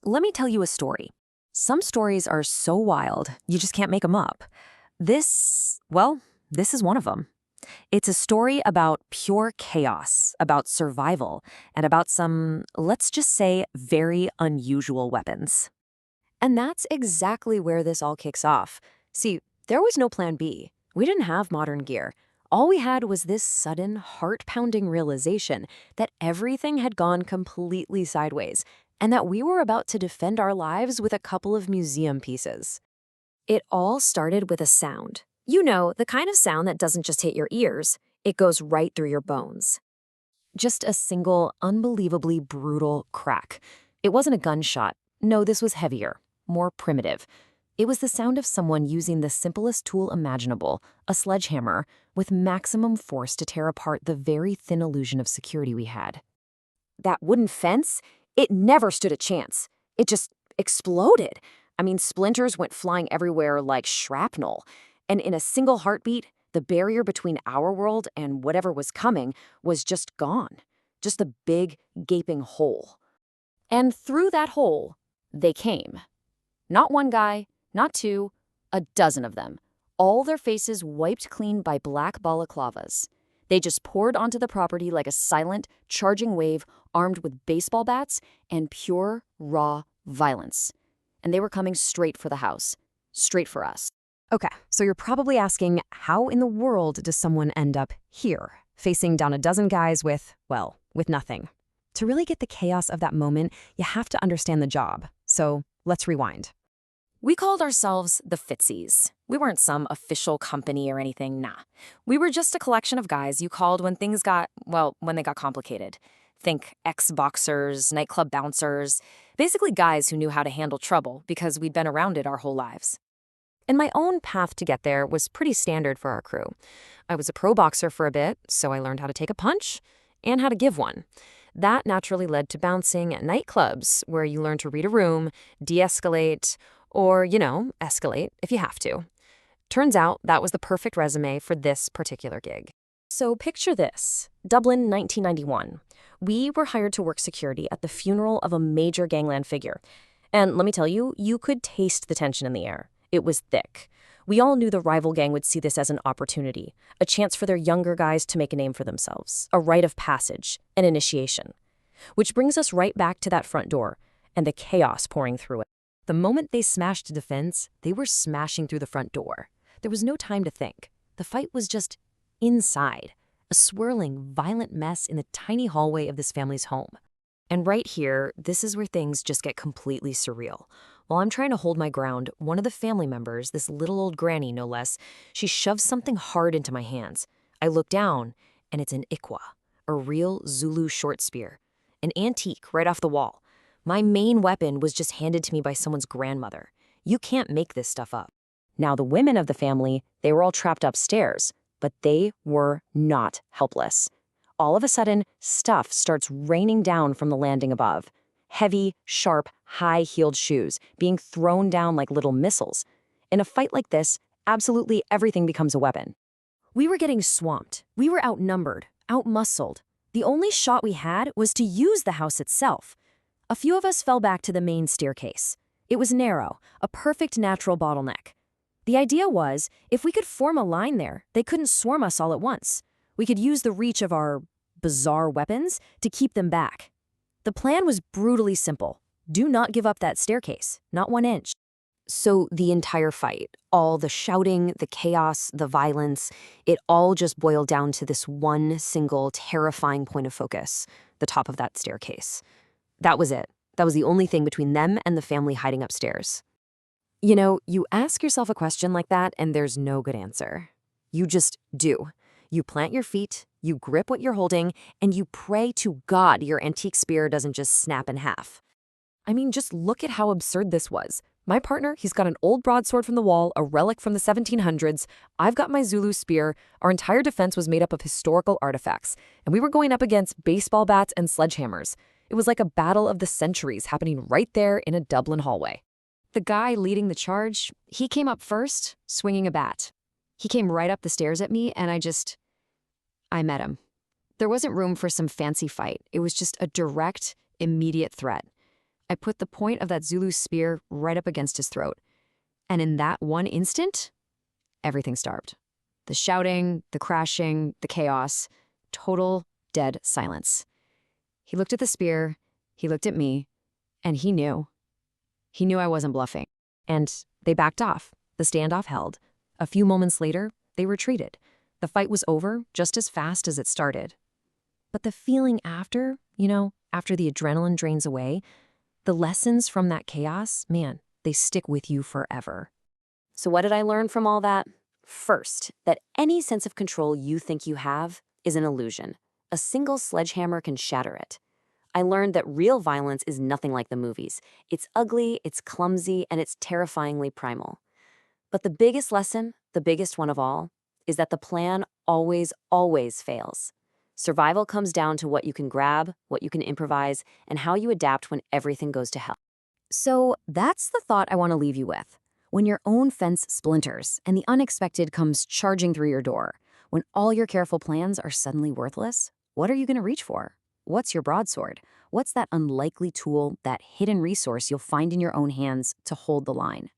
let me tell you a story. Some stories are so wild, you just can't make them up. This is one of them. It's a story about pure chaos, about survival, and about some, let's just say, very unusual weapons. And that's exactly where this all kicks off. See, there was no plan B. We didn't have modern gear. All we had was this sudden, heart-pounding realization that everything had gone completely sideways, and that we were about to defend our lives with a couple of museum pieces. It all started with a sound. You know, the kind of sound that doesn't just hit your ears, it goes right through your bones. Just a single, unbelievably brutal crack. It wasn't a gunshot. No, this was heavier, more primitive. It was the sound of someone using the simplest tool imaginable, a sledgehammer, with maximum force to tear apart the very thin illusion of security we had. That wooden fence, it never stood a chance. It just exploded. I mean, splinters went flying everywhere like shrapnel. And in a single heartbeat, the barrier between our world and whatever was coming was just gone. Just a big, gaping hole. And through that hole, they came. Not one guy, not two, a dozen of them. All their faces wiped clean by black balaclavas. They just poured onto the property like a silent, charging wave armed with baseball bats and pure, raw violence. And they were coming straight for the house. Straight for us. Okay, so you're probably asking, how in the world does someone end up here, facing down a dozen guys with nothing? To really get the chaos of that moment, you have to understand the job. So let's rewind. We called ourselves the Fitzies. We weren't some official company or anything, nah. We were just a collection of guys you called when things got, when they got complicated. Think ex-boxers, nightclub bouncers, basically guys who knew how to handle trouble because we'd been around it our whole lives. And my own path to get there was pretty standard for our crew. I was a pro boxer for a bit, so I learned how to take a punch and how to give one. That naturally led to bouncing at nightclubs, where you learn to read a room, de-escalate, or, escalate if you have to. Turns out that was the perfect resume for this particular gig. So picture this, Dublin, 1991. We were hired to work security at the funeral of a major gangland figure. And let me tell you, you could taste the tension in the air. It was thick. We all knew the rival gang would see this as an opportunity, a chance for their younger guys to make a name for themselves, a rite of passage, an initiation. Which brings us right back to that front door and the chaos pouring through it. The moment they smashed the fence, they were smashing through the front door. There was no time to think. The fight was just inside, a swirling, violent mess in the tiny hallway of this family's home. And right here, this is where things just get completely surreal. While I'm trying to hold my ground, one of the family members, this little old granny no less, she shoves something hard into my hands. I look down, and it's an ikwa, a real Zulu short spear, an antique right off the wall. My main weapon was just handed to me by someone's grandmother. You can't make this stuff up. Now, the women of the family, they were all trapped upstairs, but they were not helpless. All of a sudden, stuff starts raining down from the landing above. Heavy, sharp, high-heeled shoes being thrown down like little missiles. In a fight like this, absolutely everything becomes a weapon. We were getting swamped. We were outnumbered, outmuscled. The only shot we had was to use the house itself. A few of us fell back to the main staircase. It was narrow, a perfect natural bottleneck. The idea was, if we could form a line there, they couldn't swarm us all at once. We could use the reach of our bizarre weapons to keep them back. The plan was brutally simple. Do not give up that staircase, not 1 inch. So the entire fight, all the shouting, the chaos, the violence, it all just boiled down to this one single terrifying point of focus, the top of that staircase. That was it. That was the only thing between them and the family hiding upstairs. You ask yourself a question like that and there's no good answer. You just do. You plant your feet, you grip what you're holding, and you pray to God your antique spear doesn't just snap in half. I mean, just look at how absurd this was. My partner, he's got an old broadsword from the wall, a relic from the 1700s. I've got my Zulu spear. Our entire defense was made up of historical artifacts, and we were going up against baseball bats and sledgehammers. It was like a battle of the centuries happening right there in a Dublin hallway. The guy leading the charge, he came up first, swinging a bat. He came right up the stairs at me, and I met him. There wasn't room for some fancy fight. It was just a direct, immediate threat. I put the point of that Zulu spear right up against his throat. And in that one instant, everything stopped. The shouting, the crashing, the chaos, total dead silence. He looked at the spear, he looked at me, and he knew. He knew I wasn't bluffing. And they backed off. The standoff held. A few moments later, they retreated. The fight was over just as fast as it started. But the feeling after, after the adrenaline drains away, the lessons from that chaos, man, they stick with you forever. So what did I learn from all that? First, that any sense of control you think you have is an illusion. A single sledgehammer can shatter it. I learned that real violence is nothing like the movies. It's ugly, it's clumsy, and it's terrifyingly primal. But the biggest lesson, the biggest one of all, is that the plan always, always fails. Survival comes down to what you can grab, what you can improvise, and how you adapt when everything goes to hell. So that's the thought I want to leave you with. When your own fence splinters and the unexpected comes charging through your door, when all your careful plans are suddenly worthless, what are you going to reach for? What's your broadsword? What's that unlikely tool, that hidden resource you'll find in your own hands to hold the line?